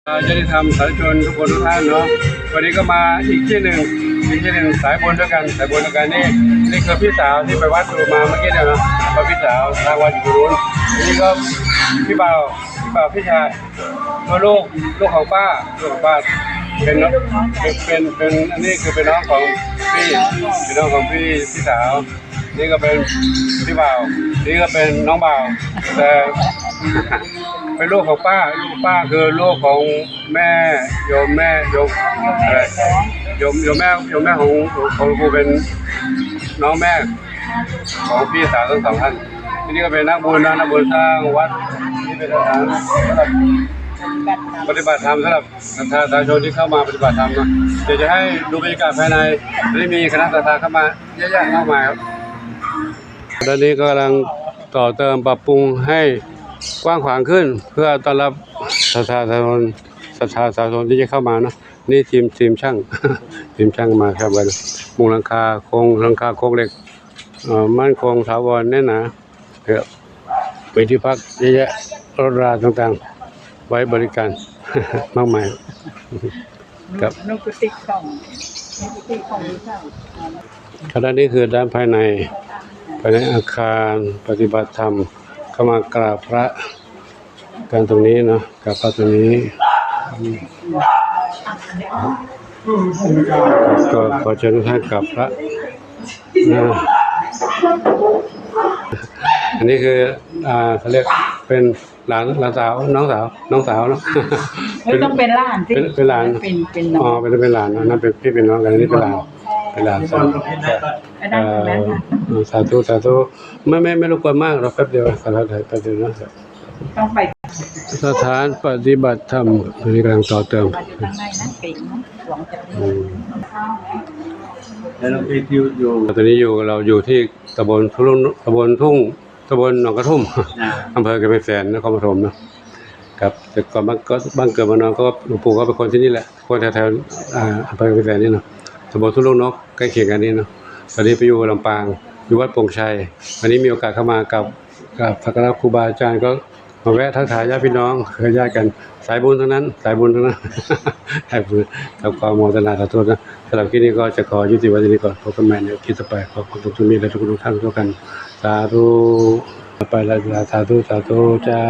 ญาติธรรมสาธุชนทุกคนทุกท่านเนาะวันนี้ก็มาอีกที่หนึ่งสายบุญด้วยกันนี่คือพี่สาวที่ไปวัดดูมาเมื่อกี้เนี่ยเนาะพอพี่สาวทางวัดอยู่นู้นนี่ก็พี่บ่าวพี่ชายลูกของป้าเป็นน้องเป็นอันนี้คือเป็นน้องของพี่สาวนี่ก็เป็นพี่บ่าวนี่ก็เป็นน้องบ่าวแต่เป็นลูกของป้าคือลูกของแม่โยมแม่อะไรโยมแม่ของครูเป็นน้องแม่ของพี่สาวทั้งสองท่านที่นี่ก็เป็นนักบุญสร้างวัดที่เป็นสถานปฏิบัติธรรมสำหรับศรัทธาชนที่เข้ามาปฏิบัติธรรมนะเดี๋ยวจะให้ดูบรรยากาศภายในได้มีคณะศรัทธาเข้ามาเยอะแยะมากมายครับตอนนี้ก็กำลังต่อเติมปรับปรุงให้กว้างขวางขึ้นเพื่อต้อนรับศรัทธาสาธุชนที่จะเข้ามานะนี่ทีมช่างมาครับวันมุงหลังคาโครงเหล็กมั่นคงถาวรแน่นหนาเพื่อไปที่พักเยอะแยะรถราต่างๆไว้บริการ มากมายครับขณะนี้คือด้านภายในอาคารปฏิบัติธรรมเข้ามากราบพระกันตรงนี้เนาะกราบพระตรงนี้ก็ขอเชิญทุกท่านกราบพระอันนี้คือเขาเรียกเป็นหลานสาวน้องสาวเนาะไม่ต้องเป็นหลานสิเป็นหลานเป็นน้องเป็นหลานนั่นเป็นพี่เป็นน้องกันนี่เป็นหลานสาธุไม่รบกวนมากเราแป๊บเดียวสาธุแป๊บเดียวนะต้องไปสถานปฏิบัติธรรมที่กำลังต่อเติมแล้วเราไปอยู่ตอนนี้เราอยู่ที่ตำบลทุ่งตำบลหนองกระทุ่มอำเภอกำแพงแสนนครปฐมเนาะครับแต่ก่อนบ้านเกิดมานอนก็หลวงปู่ก็เป็นคนที่นี่แหละคนแถวอำเภอกำแพงแสนนี่เนาะตำบลทุ่งลูกนกใกล้เคียงกันนี่เนาะตอนนี้ไปอยู่ลำปางอยู่วัดโป่งชัยวันนี้มีโอกาสเข้ามากับสักการะครูบาอาจารย์ก็มาแวะทักทายญาติพี่น้องเคยญาติกันสายบุญทั้งนั้นให้บุญกับความโมทนาสาธุนะสำหรับที่นี้ก็จะขอยุติไว้ที่นี่ก่อนพบกันใหม่ในคลิปต่อไปขอบคุณทุกท่านและทุกท่านทุกกันสาธุไปแล้วสาธุจ้า